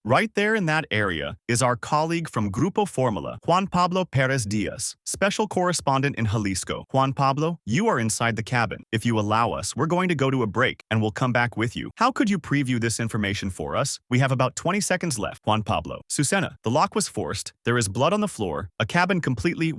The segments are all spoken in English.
Right there in that area is our colleague from Grupo Formula, Juan Pablo Perez Diaz, special correspondent in Jalisco. Juan Pablo, you are inside the cabin. If you allow us, we're going to go to a break and we'll come back with you. How could you preview this information for us? We have about 20 seconds left. Juan Pablo. Susana, the lock was forced. There is blood on the floor. A cabin completely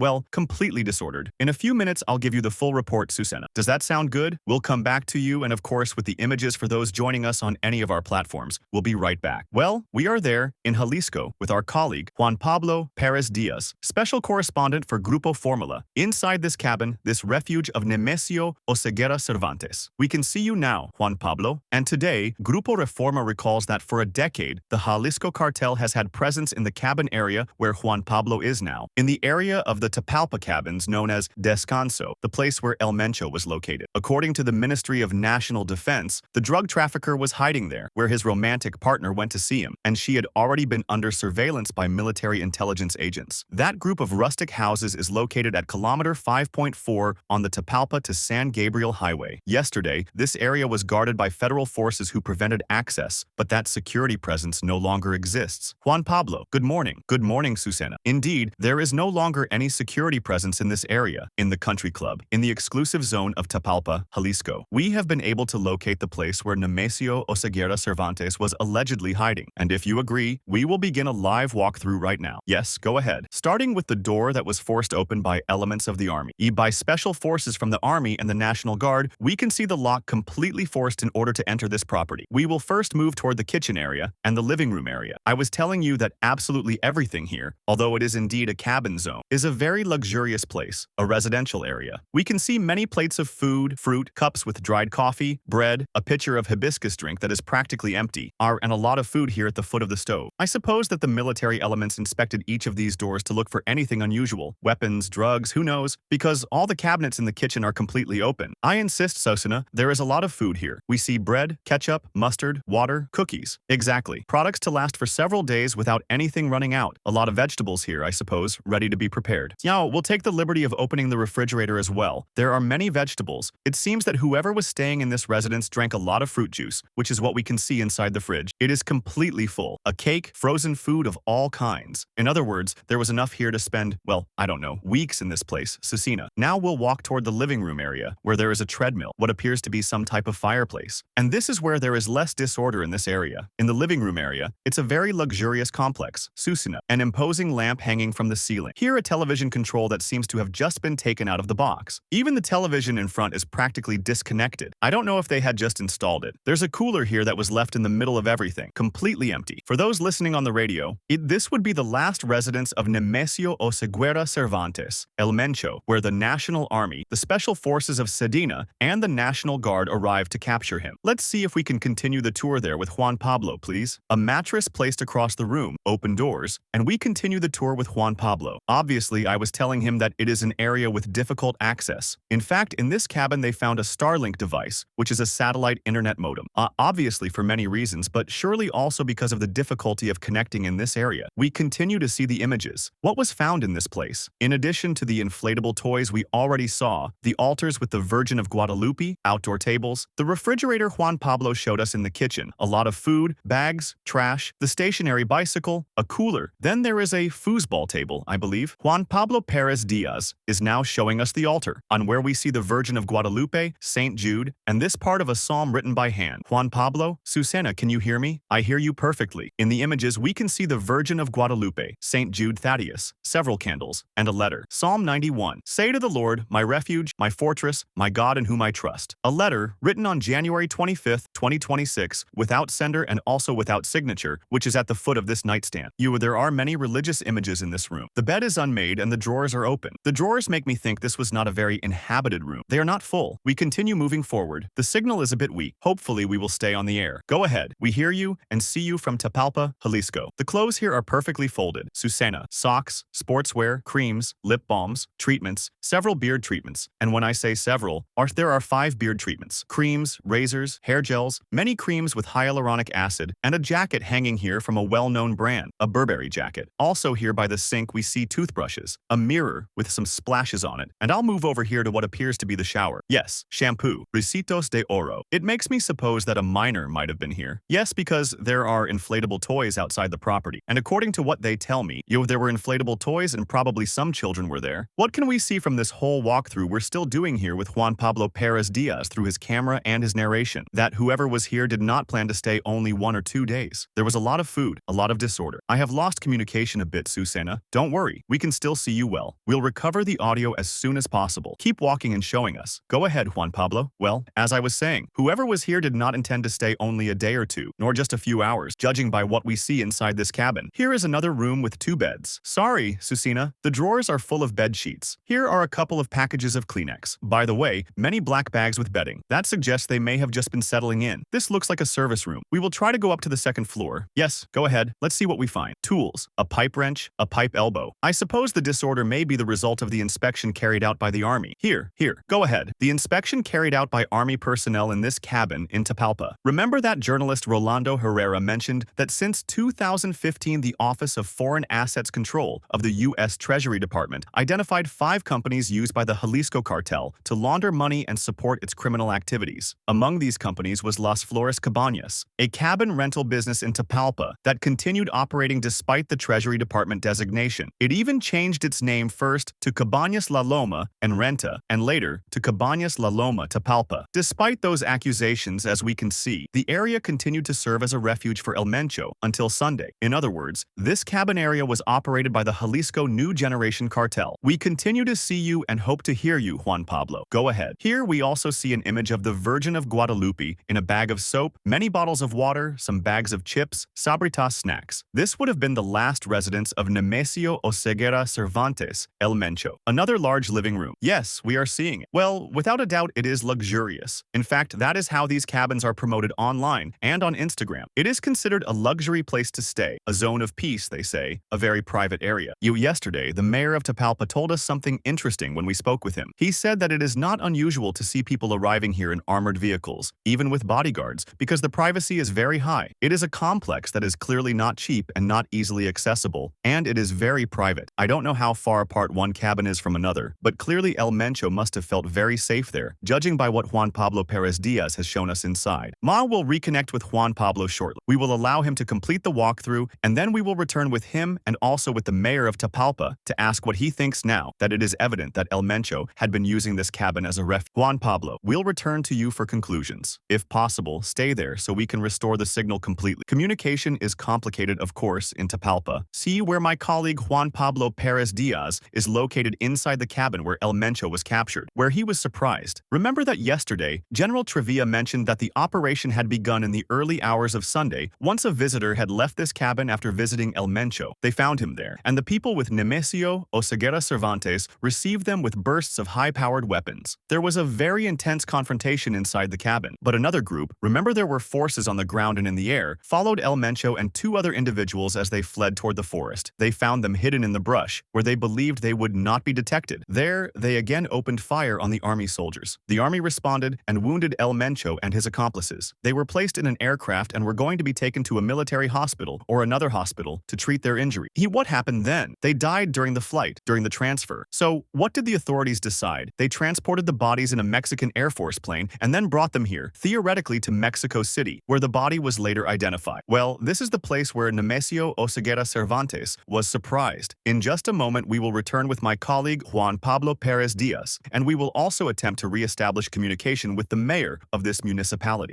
disordered. In a few minutes, I'll give you the full report, Susana. Does that sound good? We'll come back to you and of course with the images for those joining us on any of our platforms. We'll be right back. Well, we are there in Jalisco with our colleague, Juan Pablo Perez Diaz, special correspondent for Grupo Formula. Inside this cabin, this refuge of Nemesio Oseguera Cervantes. We can see you now, Juan Pablo. And today, Grupo Reforma recalls that for a decade, the Jalisco cartel has had presence in the cabin area where Juan Pablo is now, in the area of the Tapalpa cabins known as Descanso, the place where El Mencho was located. According to the Ministry of National Defense, the drug trafficker was hiding there, where his romantic partner went to see him, and she had already been under surveillance by military intelligence agents. That group of rustic houses is located at kilometer 5.4 on the Tapalpa to San Gabriel Highway. Yesterday, this area was guarded by federal forces who prevented access, but that security presence no longer exists. Juan Pablo, good morning. Good morning, Susana. Indeed, there is no longer any security presence in this area, in the country club, in the exclusive zone of Tapalpa, Jalisco. We have been able to locate the place where Nemesio Oseguera Cervantes was allegedly hiding, and if you agree, we will begin a live walkthrough right now. Yes, go ahead. Starting with the door that was forced open by elements of the army. By special forces from the army and the National Guard, we can see the lock completely forced in order to enter this property. We will first move toward the kitchen area and the living room area. I was telling you that absolutely everything here, although it is indeed a cabin zone, is a very luxurious place, a residential area. We can see many plates of food, fruit, cups with dried coffee, bread, a pitcher of hibiscus drink that is practically empty, and a lot of food here at the foot of the stove. I suppose that the military elements inspected each of these doors to look for anything unusual, weapons, drugs, who knows, because all the cabinets in the kitchen are completely open. I insist, Susana, there is a lot of food here. We see bread, ketchup, mustard, water, cookies. Exactly. Products to last for several days without anything running out. A lot of vegetables here, I suppose, ready to be prepared. Now, we'll take the liberty of opening the refrigerator as well. There are many vegetables. It seems that whoever was staying in this residence drank a lot of fruit juice, which is what we can see inside the fridge. It is completely full. A cake, frozen food of all kinds. In other words, there was enough here to spend, well, I don't know, weeks in this place, Susina. Now we'll walk toward the living room area, where there is a treadmill, what appears to be some type of fireplace. And this is where there is less disorder in this area. In the living room area, it's a very luxurious complex, Susina, an imposing lamp hanging from the ceiling. Here a television control that seems to have just been taken out of the box. Even the television in front is practically disconnected. I don't know if they had just installed it. There's a cooler here that was left in the middle of everything, completely empty. For those listening on the radio, this would be the last residence of Nemesio Oseguera Cervantes, El Mencho, where the National Army, the Special Forces of Sedena, and the National Guard arrived to capture him. Let's see if we can continue the tour there with Juan Pablo, please. A mattress placed across the room, open doors, and we continue the tour with Juan Pablo. Obviously, I was telling him that it is an area with difficult access. In fact, in this cabin they found a Starlink device, which is a satellite internet modem. Obviously for many reasons, but surely also because of the difficulty of connecting in this area. We continue to see the images. What was found in this place? In addition to the inflatable toys we already saw, the altars with the Virgin of Guadalupe, outdoor tables, the refrigerator Juan Pablo showed us in the kitchen, a lot of food, bags, trash, the stationary bicycle, a cooler. Then there is a foosball table, I believe. Juan Pablo Perez Diaz is now showing us the altar, on where we see the Virgin of Guadalupe, St. Jude, and this part of a psalm written by hand. Juan Pablo, Susana, can you hear me? I hear you perfectly. In the images, we can see the Virgin of Guadalupe, St. Jude Thaddeus, several candles, and a letter. Psalm 91. Say to the Lord, my refuge, my fortress, my God in whom I trust. A letter written on January 25th, 2026, without sender and also without signature, which is at the foot of this nightstand. There are many religious images in this room. The bed is unmade and the drawers are open. The drawers make me think this was not a very inhabited room. They are not full. We continue moving forward. The signal is a bit weak. Hopefully we will stay on the air. Go ahead. We hear you and see you from Tapalpa, Jalisco. The clothes here are perfectly folded. Susana, socks, sportswear, creams, lip balms, treatments, several beard treatments. And when I say several, there are 5 beard treatments, creams, razors, hair gels, many creams with hyaluronic acid, and a jacket hanging here from a well-known brand, a Burberry jacket. Also here by the sink we see toothbrushes, a mirror with some splashes on it, and I'll move over here to what appears to be the shower. Yes, shampoo, Recitos de Oro. It makes me suppose that a miner might have been here. Yes, because there are inflatable inflatable toys outside the property. And according to what they tell me, there were inflatable toys and probably some children were there. What can we see from this whole walkthrough we're still doing here with Juan Pablo Perez Diaz through his camera and his narration? That whoever was here did not plan to stay only 1 or 2 days. There was a lot of food, a lot of disorder. I have lost communication a bit, Susana. Don't worry, we can still see you well. We'll recover the audio as soon as possible. Keep walking and showing us. Go ahead, Juan Pablo. Well, as I was saying, whoever was here did not intend to stay only a day or two, nor just a few hours, judging by what we see inside this cabin. Here is another room with 2 beds. Sorry, Susina, the drawers are full of bed sheets. Here are a couple of packages of Kleenex. By the way, many black bags with bedding. That suggests they may have just been settling in. This looks like a service room. We will try to go up to the 2nd floor. Yes, go ahead. Let's see what we find. Tools, a pipe wrench, a pipe elbow. I suppose the disorder may be the result of the inspection carried out by the army. Here, go ahead. The inspection carried out by army personnel in this cabin in Tapalpa. Remember that journalist Rolando Herrera mentioned that since 2015 the Office of Foreign Assets Control of the U.S. Treasury Department identified 5 companies used by the Jalisco cartel to launder money and support its criminal activities. Among these companies was Las Flores Cabañas, a cabin rental business in Tapalpa that continued operating despite the Treasury Department designation. It even changed its name first to Cabañas La Loma and Renta, and later to Cabañas La Loma Tapalpa. Despite those accusations, as we can see, the area continued to serve as a refuge for El Mencho until Sunday. In other words, this cabin area was operated by the Jalisco New Generation Cartel. We continue to see you and hope to hear you, Juan Pablo. Go ahead. Here we also see an image of the Virgin of Guadalupe in a bag of soap, many bottles of water, some bags of chips, Sabritas snacks. This would have been the last residence of Nemesio Oseguera Cervantes, El Mencho. Another large living room. Yes, we are seeing it. Well, without a doubt, it is luxurious. In fact, that is how these cabins are promoted online and on Instagram. It is considered a luxury place to stay, a zone of peace, they say, a very private area. Yesterday, the mayor of Tapalpa told us something interesting when we spoke with him. He said that it is not unusual to see people arriving here in armored vehicles, even with bodyguards, because the privacy is very high. It is a complex that is clearly not cheap and not easily accessible, and it is very private. I don't know how far apart one cabin is from another, but clearly El Mencho must have felt very safe there, judging by what Juan Pablo Perez Diaz has shown us inside. Ma will reconnect with Juan Pablo shortly. We will allow him to complete the walkthrough, and then we will return with him and also with the mayor of Tapalpa to ask what he thinks now that it is evident that El Mencho had been using this cabin as a refuge. Juan Pablo, we'll return to you for conclusions. If possible, stay there so we can restore the signal completely. Communication is complicated, of course, in Tapalpa. See where my colleague Juan Pablo Perez Diaz is located inside the cabin where El Mencho was captured, where he was surprised. Remember that yesterday, General Trevilla mentioned that the operation had begun in the early hours of Sunday once a visitor had left this cabin after visiting El Mencho. They found him there, and the people with Nemesio Oseguera Cervantes received them with bursts of high-powered weapons. There was a very intense confrontation inside the cabin, but another group, remember there were forces on the ground and in the air, followed El Mencho and 2 other individuals as they fled toward the forest. They found them hidden in the brush, where they believed they would not be detected. There, they again opened fire on the army soldiers. The army responded and wounded El Mencho and his accomplices. They were placed in an aircraft and were going to be taken to a military hospital or another hospital to treat their injury. What happened then? They died during the flight, during the transfer. So, what did the authorities decide? They transported the bodies in a Mexican Air Force plane and then brought them here, theoretically to Mexico City, where the body was later identified. Well, this is the place where Nemesio Oseguera Cervantes was surprised. In just a moment, we will return with my colleague Juan Pablo Perez Diaz, and we will also attempt to re-establish communication with the mayor of this municipality.